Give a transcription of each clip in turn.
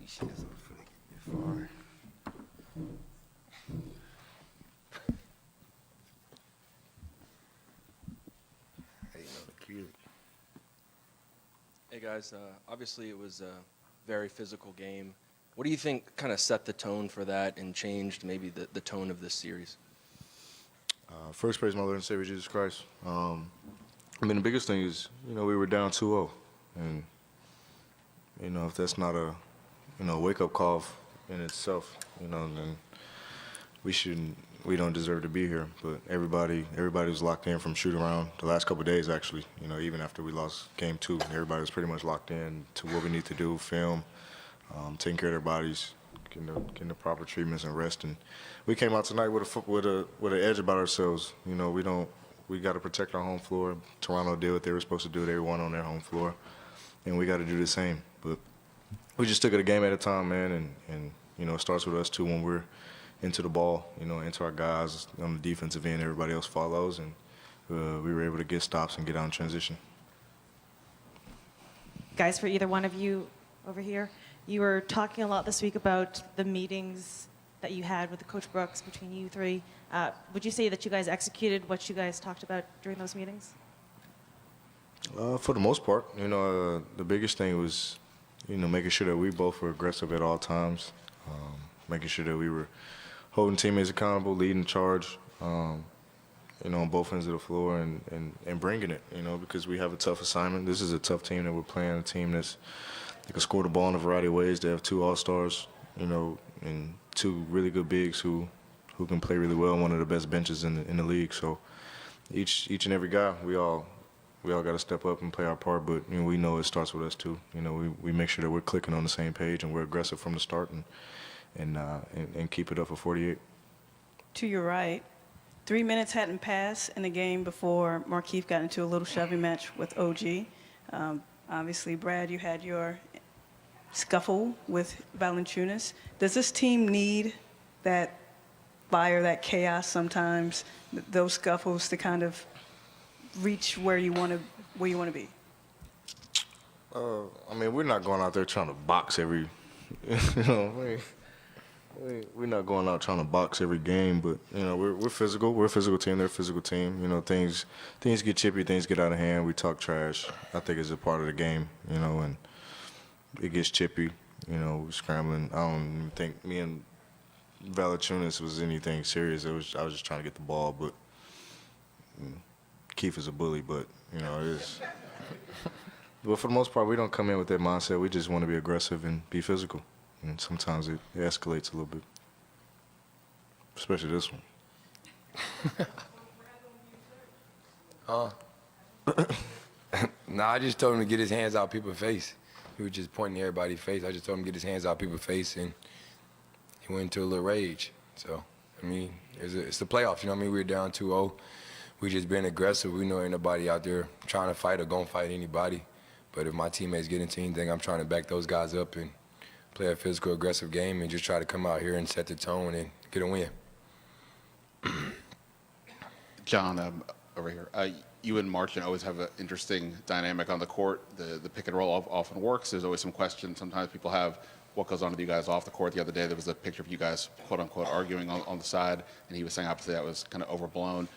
these shits off before they get far. Hey, the cute. Hey guys, obviously it was a very physical game. What do you think kind of set the tone for that and changed maybe the tone of this series? First, praise my Lord and Savior Jesus Christ. I mean, the biggest thing is, we were down 2-0. And, if that's not a, wake-up call in itself, then we don't deserve to be here. But everybody was locked in from shoot around the last couple of days, actually. Even after we lost game 2, everybody was pretty much locked in to what we need to do, film, taking care of their bodies, getting the proper treatments and rest. And we came out tonight with an edge about ourselves. We got to protect our home floor. Toronto did what they were supposed to do. They won on their home floor, and we got to do the same. But we just took it a game at a time, man. And it starts with us too when we're into the ball. Into our guys on the defensive end. Everybody else follows, and we were able to get stops and get out in transition. Guys, for either one of you over here, you were talking a lot this week about the meetings that you had with Coach Brooks between you three. Would you say that you guys executed what you guys talked about during those meetings? For the most part, the biggest thing was, making sure that we both were aggressive at all times, making sure that we were holding teammates accountable, leading the charge, on both ends of the floor and bringing it, because we have a tough assignment. This is a tough team that we're playing, a team that can score the ball in a variety of ways. They have 2 all-stars, and 2 really good bigs who can play really well, one of the best benches in the league. So each and every guy, we all got to step up and play our part, but we know it starts with us too. We make sure that we're clicking on the same page and we're aggressive from the start and keep it up for 48. To your right, 3 minutes hadn't passed in the game before Markieff got into a little shoving match with OG. Obviously, Brad, you had your scuffle with Valanciunas. Does this team need that fire, that chaos sometimes, those scuffles to kind of reach where you want to be? I mean, we're not going out there trying to box every, we're not going out trying to box every game, but we're physical. We're a physical team. They're a physical team. Things get chippy, things get out of hand. We talk trash. I think it's a part of the game, and it gets chippy. We're scrambling. I don't even think me and Valanciunas was anything serious. I was just trying to get the ball, but Keith is a bully, but it is. But for the most part, we don't come in with that mindset. We just want to be aggressive and be physical. And sometimes it escalates a little bit, especially this one. Nah, I just told him to get his hands out people's face. He was just pointing at everybody's face. I just told him to get his hands out people's face, and he went into a little rage. So, I mean, it's the playoffs, We were down 2-0. We just been aggressive. We know ain't nobody out there trying to fight or gonna fight anybody. But if my teammates get into anything, I'm trying to back those guys up and play a physical, aggressive game and just try to come out here and set the tone and get a win. John, over here. You and Martin always have an interesting dynamic on the court. The pick and roll often works. There's always some questions. Sometimes people have what goes on with you guys off the court. The other day there was a picture of you guys, quote unquote, arguing on the side, and he was saying obviously that was kind of overblown.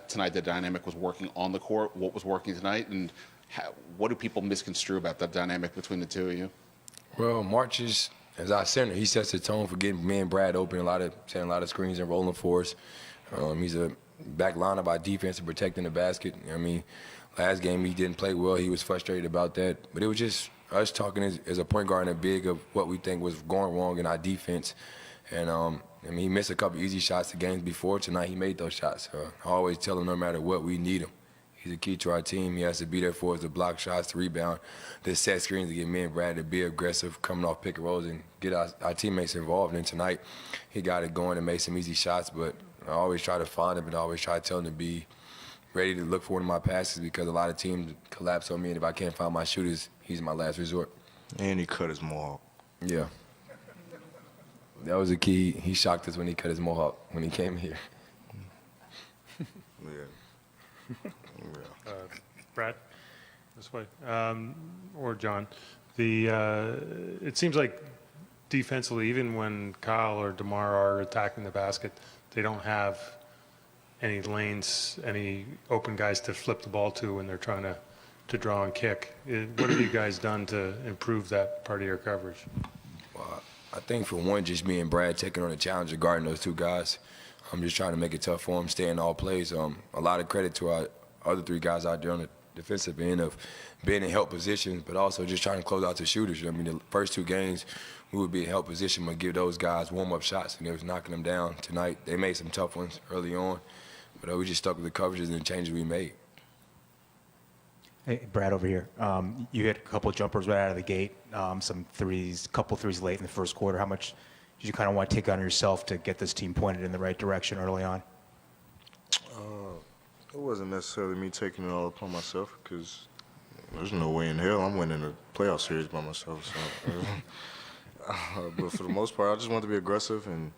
Tonight the dynamic was working on the court. What was working tonight, and what do people misconstrue about that dynamic between the two of you? Well, March is, as our center, he sets the tone for getting me and Brad open, setting a lot of screens and rolling for us. He's a back line of our defense and protecting the basket. Last game he didn't play well. He was frustrated about that. But it was just us talking as a point guard and a big of what we think was going wrong in our defense. And he missed a couple easy shots the games before. Tonight he made those shots. I always tell him no matter what, we need him. He's a key to our team. He has to be there for us to block shots, to rebound, to set screens, to get me and Brad to be aggressive, coming off pick and rolls and get our teammates involved. And tonight he got it going and made some easy shots, but I always try to find him and I always try to tell him to be ready to look for one of my passes because a lot of teams collapse on me, and if I can't find my shooters, he's my last resort. And he cut his mohawk. Yeah. That was the key. He shocked us when he cut his mohawk when he came here. Yeah. Brad, this way, or John. It seems like defensively, even when Kyle or DeMar are attacking the basket, they don't have any lanes, any open guys to flip the ball to when they're trying to draw and kick. What have you guys done to improve that part of your coverage? Well, I think for one, just me and Brad taking on the challenge of guarding those two guys. I'm just trying to make it tough for them, stay in all plays. A lot of credit to our other three guys out there on the defensive end of being in help positions, but also just trying to close out the shooters. I mean, the first two games, we would be in help position, but give those guys warm-up shots, and they was knocking them down. Tonight, they made some tough ones early on, but we just stuck with the coverages and the changes we made. Hey, Brad over here. You hit a couple jumpers right out of the gate, some threes, couple threes late in the first quarter. How much did you kind of want to take on yourself to get this team pointed in the right direction early on? It wasn't necessarily me taking it all upon myself, because there's no way in hell I'm winning a playoff series by myself. So, but for the most part, I just wanted to be aggressive and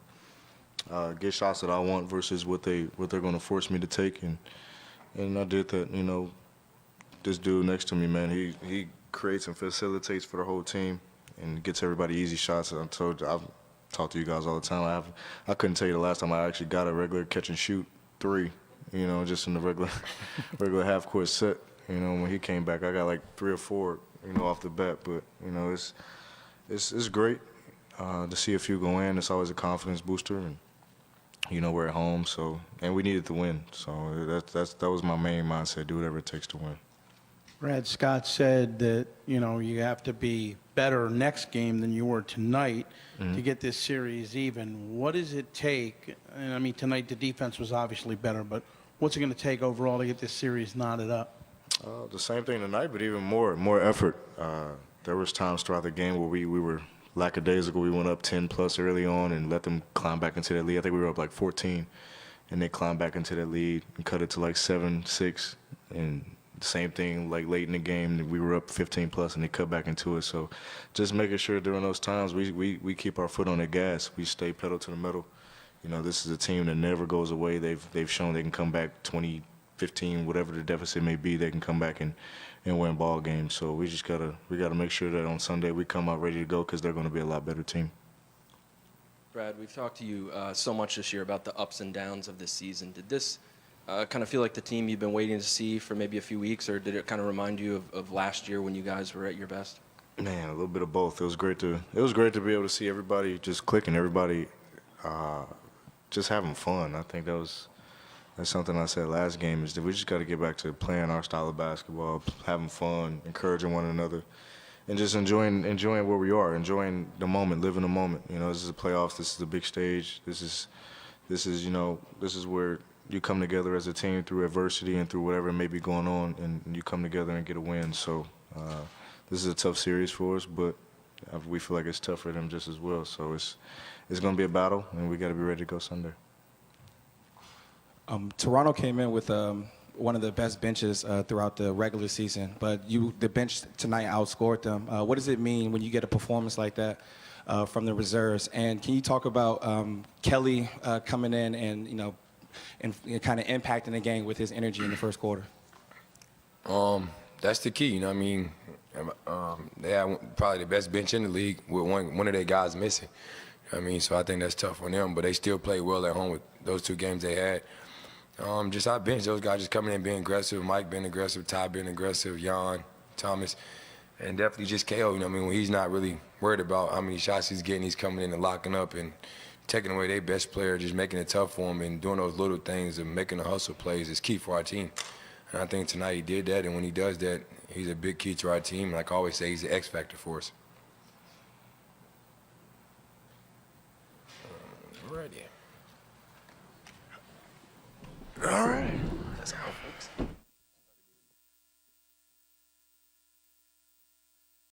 get shots that I want versus what they're going to force me to take, and I did that. You know, this dude next to me, man, he creates and facilitates for the whole team and gets everybody easy shots. I've talked to you guys all the time. I couldn't tell you the last time I actually got a regular catch and shoot three. You know, just in the regular half court set. You know, when he came back, I got like 3 or 4, you know, off the bat. But you know, it's great to see a few go in. It's always a confidence booster, and you know, we're at home, so, and we needed to win. So that was my main mindset: do whatever it takes to win. Brad, Scott said that, you know, you have to be better next game than you were tonight to get this series even. What does it take? And I mean, tonight the defense was obviously better, but what's it going to take overall to get this series knotted up? The same thing tonight, but even more effort. There was times throughout the game where we were lackadaisical. We went up 10+ early on and let them climb back into that lead. I think we were up like 14, and they climbed back into that lead and cut it to like 7-6. And same thing like late in the game, we were up 15+ and they cut back into it. So just making sure during those times we keep our foot on the gas. We stay pedal to the metal. You know, this is a team that never goes away. They've shown they can come back 20, 15, whatever the deficit may be, they can come back and win ball games. So we gotta make sure that on Sunday we come out ready to go, because they're going to be a lot better team. Brad, we've talked to you so much this year about the ups and downs of this season. Did this kind of feel like the team you've been waiting to see for maybe a few weeks, or did it kind of remind you of last year when you guys were at your best? Man, a little bit of both. It was great to be able to see everybody just clicking, everybody just having fun. I think that's something I said last game, is that we just got to get back to playing our style of basketball, having fun, encouraging one another, and just enjoying where we are, enjoying the moment, living the moment. You know, this is the playoffs. This is the big stage. This is you know, this is where you come together as a team through adversity and through whatever may be going on, and you come together and get a win. So this is a tough series for us, but we feel like it's tough for them just as well. So it's going to be a battle, and we got to be ready to go Sunday. Toronto came in with one of the best benches throughout the regular season, but the bench tonight outscored them. What does it mean when you get a performance like that from the reserves? And can you talk about Kelly coming in and, you know, and kind of impacting the game with his energy in the first quarter? That's the key, you know what I mean? They have probably the best bench in the league with one of their guys missing. You know what I mean? So I think that's tough on them, but they still played well at home with those 2 games they had. Just our bench, those guys just coming in being aggressive, Mike being aggressive, Ty being aggressive, Jan, Thomas, and definitely just KO, you know what I mean? When he's not really worried about how many shots he's getting, he's coming in and locking up and taking away their best player, just making it tough for him, and doing those little things and making the hustle plays is key for our team. And I think tonight he did that, and when he does that, he's a big key to our team. Like I always say, he's the X factor for us. Right here.